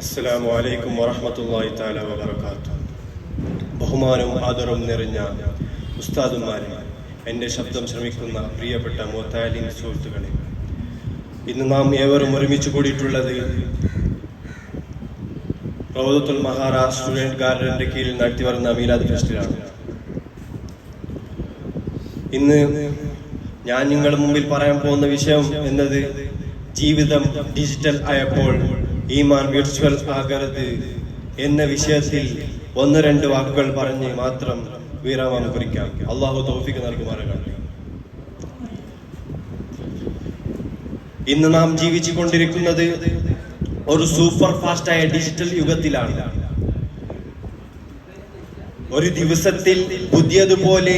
അസ്സലാമു അലൈക്കും വറഹ്മത്തുള്ളാഹി തആല വബറകാതുഹു. ബഹുമാനവും ആദരവും നിറഞ്ഞ ഉസ്താദുമാരെ, എൻ്റെ ശബ്ദം ശ്രമിക്കുന്ന പ്രിയപ്പെട്ട മുഅ്തലിം സുഹൃത്തുക്കളെ, ഇന്ന് നാം ഏവരും ഒരുമിച്ച് കൂടിയിട്ടുള്ളത് റൗദത്തുൽ മഹാറ സ്റ്റുഡൻറ് ഗാർഡന്റെ കീഴിൽ നടത്തി വരുന്ന മീലാദ് ഫെസ്റ്റിലാണ്. ഇന്ന് ഞാൻ നിങ്ങളുടെ മുമ്പിൽ പറയാൻ പോകുന്ന വിഷയം എന്നത് ജീവിതം ഡിജിറ്റൽ ആയപ്പോൾ ഈമാൻ വിർച്വൽ ആകരുത് എന്ന വിഷയത്തിൽ ഒന്ന് രണ്ട് വാക്കുകൾ പറഞ്ഞ് മാത്രം വിരാമം കുറിക്കാം. അള്ളാഹു തൗഫീഖ് നൽകുമാറാകട്ടെ. ഇന്ന് നാം ജീവിച്ചു കൊണ്ടിരിക്കുന്നത് ഒരു സൂപ്പർ ഫാസ്റ്റായ ഡിജിറ്റൽ യുഗത്തിലാണ്. ഒരു ദിവസത്തിൽ പുതിയതുപോലെ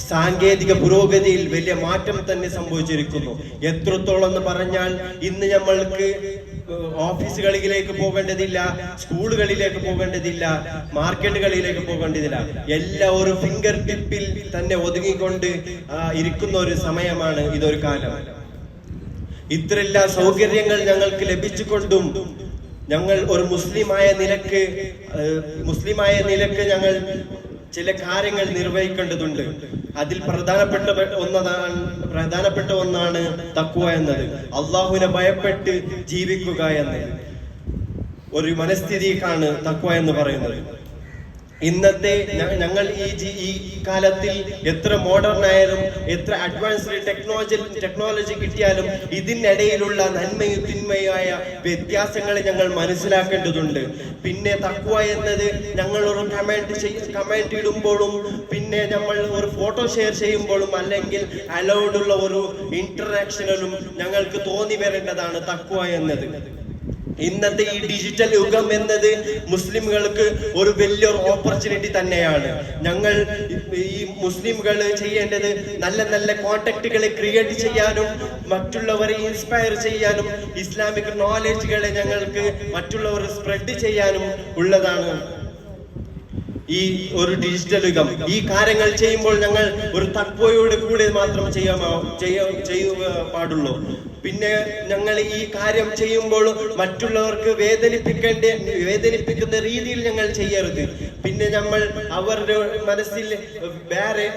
സാങ്കേതിക പുരോഗതിയിൽ വലിയ മാറ്റം തന്നെ സംഭവിച്ചിരിക്കുന്നു. എത്രത്തോളം എന്ന് പറഞ്ഞാൽ ഇന്ന് നമ്മൾക്ക് ഓഫീസുകളിലേക്ക് പോകേണ്ടതില്ല, സ്കൂളുകളിലേക്ക് പോകേണ്ടതില്ല, മാർക്കറ്റുകളിലേക്ക് പോകേണ്ടതില്ല. എല്ലാം ഒരു ഫിംഗർ ടിപ്പിൽ തന്നെ ഒതുങ്ങിക്കൊണ്ട് ഇരിക്കുന്ന ഒരു സമയമാണ് ഇതൊരു കാലം. ഇത്രയെല്ലാം സൗകര്യങ്ങൾ ഞങ്ങൾക്ക് ലഭിച്ചുകൊണ്ടും ഞങ്ങൾ ഒരു മുസ്ലിമായ നിലക്ക് ഞങ്ങൾ ചില കാര്യങ്ങൾ നിർവഹിക്കേണ്ടതുണ്ട്. അതിൽ പ്രധാനപ്പെട്ട ഒന്നാണ് തഖ്വ എന്നത്, അള്ളാഹുവിനെ ഭയപ്പെട്ട് ജീവിക്കുക എന്നത്. ഒരു മനസ്ഥിതിക്കാണ് തഖ്വ എന്ന് പറയുന്നത്. ഇന്നത്തെ ഞങ്ങൾ ഈ കാലത്തിൽ എത്ര മോഡേൺ ആയാലും എത്ര അഡ്വാൻസ്ഡ് ടെക്നോളജി കിട്ടിയാലും ഇതിനിടയിലുള്ള നന്മയും തിന്മയായ വ്യത്യാസങ്ങളെ ഞങ്ങൾ മനസ്സിലാക്കേണ്ടതുണ്ട്. പിന്നെ തഖ്വ എന്നത് ഞങ്ങൾ ഒരു കമന്റ് ഇടുമ്പോഴും പിന്നെ നമ്മൾ ഒരു ഫോട്ടോ ഷെയർ ചെയ്യുമ്പോഴും അല്ലെങ്കിൽ അലൗഡുള്ള ഒരു ഇന്ററാക്ഷനിലും ഞങ്ങൾക്ക് തോന്നി വരേണ്ടതാണ് തഖ്വ എന്നത്. ഇന്നത്തെ ഈ ഡിജിറ്റൽ യുഗം എന്നത് മുസ്ലിമുകൾക്ക് ഒരു വലിയൊരു ഓപ്പർച്യൂണിറ്റി തന്നെയാണ്. ഞങ്ങൾ ഈ മുസ്ലിമുകൾ ചെയ്യേണ്ടത് നല്ല നല്ല കോണ്ടാക്റ്റുകളെ ക്രിയേറ്റ് ചെയ്യാനും മറ്റുള്ളവരെ ഇൻസ്പയർ ചെയ്യാനും ഇസ്ലാമിക് നോളജുകളെ ഞങ്ങൾക്ക് മറ്റുള്ളവർ സ്പ്രെഡ് ചെയ്യാനും ഉള്ളതാണ് ഈ ഒരു ഡിജിറ്റൽ യുഗം. ഈ കാര്യങ്ങൾ ചെയ്യുമ്പോൾ ഞങ്ങൾ ഒരു തഖ്വയോട് കൂടെ മാത്രം ചെയ്യുക പാടുള്ളൂ. പിന്നെ ഞങ്ങൾ ഈ കാര്യം ചെയ്യുമ്പോൾ മറ്റുള്ളവർക്ക് വേദനിപ്പിക്കുന്ന രീതിയിൽ ഞങ്ങൾ ചെയ്യരുത്. പിന്നെ നമ്മൾ അവരുടെ മനസ്സിൽ വേറെ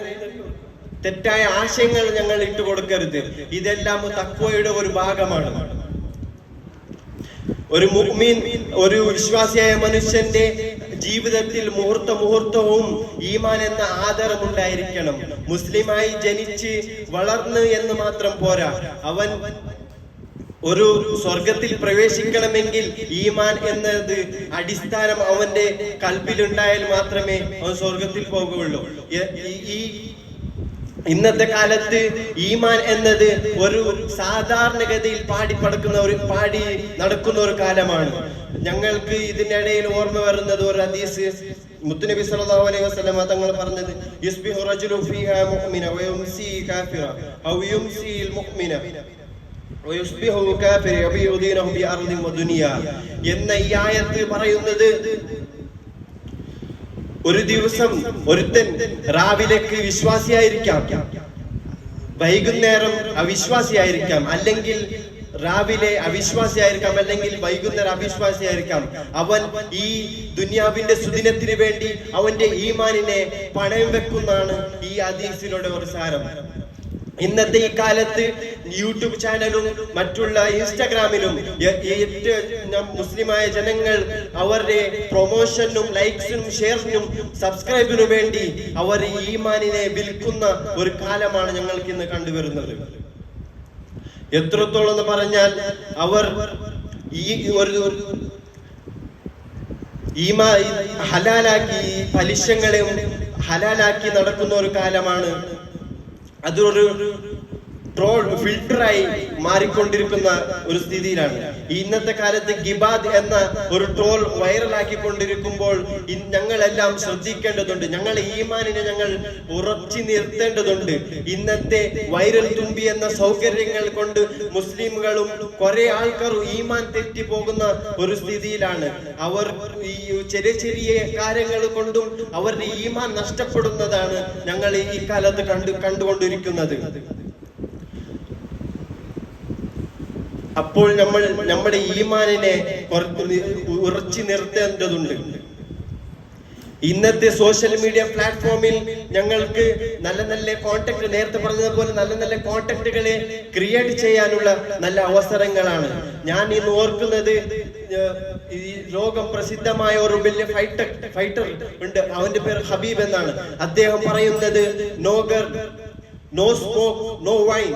തെറ്റായ ആശയങ്ങൾ ഞങ്ങൾ ഇട്ട് കൊടുക്കരുത്. ഇതെല്ലാം തഖ്വയുടെ ഒരു ഭാഗമാണ്. ഒരു മുഅ്മിൻ, ഒരു വിശ്വാസിയായ മനുഷ്യന്റെ ജീവിതത്തിൽ മുഹൂർത്തവും ഈമാൻ എന്ന ആദരമുണ്ടായിരിക്കണം. മുസ്ലിമായി ജനിച്ച് വളർന്ന് എന്ന് മാത്രം പോരാ, അവൻ ഒരു സ്വർഗത്തിൽ പ്രവേശിക്കണമെങ്കിൽ ഈമാൻ എന്നത് അടിസ്ഥാനം അവന്റെ കൽബിലുണ്ടായാൽ മാത്രമേ അവൻ സ്വർഗത്തിൽ പോകുകയുള്ളൂ. ഈ ഇന്നത്തെ കാലത്ത് ഈമാൻ എന്നത് ഒരു സാധാരണഗതിയിൽ പാടി നടക്കുന്ന ഒരു കാലമാണ്. ഞങ്ങൾക്ക് ഇതിനിടയിൽ ഓർമ്മ വരുന്നത് ഒരു ഹദീസ്, മുത്തുനബി സല്ലല്ലാഹു അലൈഹി വസല്ലം തങ്ങൾ പറഞ്ഞത്, യുസ്ബിഹു റജുലു ഫീഹാ മുഅ്മിന വയുംസി കാഫിറ ഔ യുംസിൽ മുഅ്മിന വയുസ്ബിഹു കാഫിറ യബിഉ ദീനഹു ബിഅർദിൻ വദുനിയ എന്ന ഈ ആയത്ത് പറയുന്നത്, ഒരു ദിവസം ഒരുത്തൻ രാവിലേക്ക് വിശ്വാസിയായിരിക്കാം, വൈകുന്നേരം അവിശ്വാസിയായിരിക്കാം, അല്ലെങ്കിൽ രാവിലെ അവിശ്വാസിയായിരിക്കാം, അല്ലെങ്കിൽ വൈകുന്നേരം അവിശ്വാസിയായിരിക്കാം. അവൻ ഈ ദുനിയാവിന്റെ സുദിനത്തിന് വേണ്ടി അവന്റെ ഈമാനിനെ പണയം വെക്കുന്നതാണ് ഈ ഹദീസിലൂടെ ഒരു സാരം. ഇന്നത്തെ ഈ കാലത്ത് യൂട്യൂബ് ചാനലും മറ്റുള്ള ഇൻസ്റ്റാഗ്രാമിലും മുസ്ലിമായ ജനങ്ങൾ അവരുടെ പ്രൊമോഷനും ലൈക്സിനും ഷെയറിനും സബ്സ്ക്രൈബിനും വേണ്ടി അവർ ഈമാനിനെ വിൽക്കുന്ന ഒരു കാലമാണ് ഞങ്ങൾക്ക് ഇന്ന് കണ്ടുവരുന്നത്. എത്രത്തോളം എന്ന് പറഞ്ഞാൽ അവർ ഈ ഒരു ഹലാലാക്കി പലിശങ്ങളെയും ഹലാലാക്കി നടക്കുന്ന ഒരു കാലമാണ്. അതൊരു ട്രോൾ ഫിൽട്ടറായി മാറിക്കൊണ്ടിരിക്കുന്ന ഒരു സ്ഥിതിയിലാണ്. ഇന്നത്തെ കാലത്ത് ഗിബാദ് എന്ന ഒരു ട്രോൾ വൈറലാക്കിക്കൊണ്ടിരിക്കുമ്പോൾ ഞങ്ങളെല്ലാം ശ്രദ്ധിക്കേണ്ടതുണ്ട്. ഞങ്ങളുടെ ഈമാനിനെ ഞങ്ങൾ ഉറച്ചു നിർത്തേണ്ടതുണ്ട്. ഇന്നത്തെ വൈറൽ തുമ്പി എന്ന സൗകര്യങ്ങൾ കൊണ്ട് മുസ്ലിമുകളും കുറെ ആൾക്കാരും ഈമാൻ തെറ്റി പോകുന്ന ഒരു സ്ഥിതിയിലാണ്. അവർ ഈ ചെറിയ ചെറിയ കാര്യങ്ങൾ കൊണ്ടും അവരുടെ ഈമാൻ നഷ്ടപ്പെടുന്നതാണ് ഞങ്ങൾ ഈ കാലത്ത് കണ്ടുകൊണ്ടിരിക്കുന്നത്. അപ്പോൾ നമ്മൾ നമ്മുടെ ഈമാനിനെ ഉറച്ചു നിർത്തേണ്ടതുണ്ട്. ഇന്നത്തെ സോഷ്യൽ മീഡിയ പ്ലാറ്റ്ഫോമിൽ ഞങ്ങൾക്ക് നല്ല നല്ല കോൺടാക്ട്, നേരത്തെ പറഞ്ഞതുപോലെ നല്ല നല്ല കോൺടാക്റ്റുകളെ ക്രിയേറ്റ് ചെയ്യാനുള്ള നല്ല അവസരങ്ങളാണ്. ഞാൻ ഇന്ന് ഓർക്കുന്നത്, ഈ ലോകം പ്രസിദ്ധമായ ഒരു വലിയ ഫൈറ്റർ ഉണ്ട്, അവന്റെ പേര് ഹബീബ് എന്നാണ്. അദ്ദേഹം പറയുന്നത് നോ ഗർ, no smoke, no wine,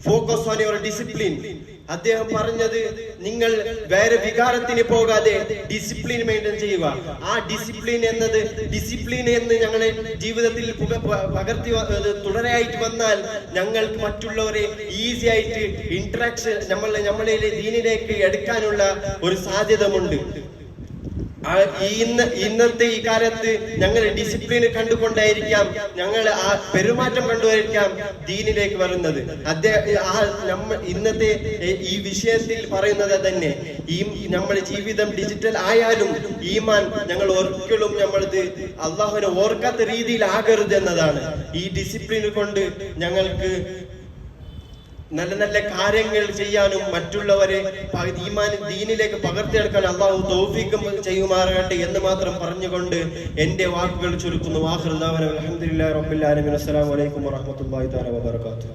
focus on your discipline. അദ്ദേഹം പറഞ്ഞത്, നിങ്ങൾ വേറെ വികാരത്തിന് പോകാതെ ഡിസിപ്ലിൻ മെയിൻറ്റെയിൻ ചെയ്യുക. ആ ഡിസിപ്ലിൻ എന്ന് ഞങ്ങളെ ജീവിതത്തിൽ പകർത്തി തുടരായിട്ട് വന്നാൽ ഞങ്ങൾക്ക് മറ്റുള്ളവരെ ഈസി ആയിട്ട് ഇന്ററാക്ഷൻ നമ്മളെ ദീനിലേക്ക് എടുക്കാനുള്ള ഒരു സാധ്യതയുണ്ട്. ഇന്നത്തെ ഈ കാലത്ത് ഞങ്ങൾ ഡിസിപ്ലിൻ കണ്ടുകൊണ്ടായിരിക്കാം, ഞങ്ങൾ ആ പെരുമാറ്റം കണ്ടുകൊണ്ടായിരിക്കാം ദീനിലേക്ക് വരുന്നത്. ഇന്നത്തെ ഈ വിഷയത്തിൽ പറയുന്നത് തന്നെ, ഈ നമ്മുടെ ജീവിതം ഡിജിറ്റൽ ആയാലും ഈമാൻ ഞങ്ങൾ ഒരിക്കലും നമ്മളത് അള്ളാഹുവിനെ ഓർക്കാത്ത രീതിയിൽ ആകരുത് എന്നതാണ്. ഈ ഡിസിപ്ലിൻ കൊണ്ട് ഞങ്ങൾക്ക് നല്ല നല്ല കാര്യങ്ങൾ ചെയ്യാനും മറ്റുള്ളവരെ ദീനിലേക്ക് പകർത്തിയെടുക്കാൻ അള്ളാഹു തൗഫീഖ് ചെയ്യുമാറാകട്ടെ എന്ന് മാത്രം പറഞ്ഞുകൊണ്ട് എന്റെ വാക്കുകൾ ചുരുക്കുന്നു. വാഖിറു ദഅ്വാനാ അൽഹംദുലില്ലാഹി റബ്ബിൽ ആലമീൻ. അസ്സലാമു അലൈക്കും വറഹ്മത്തുള്ളാഹി തആല വബറകാതുഹു.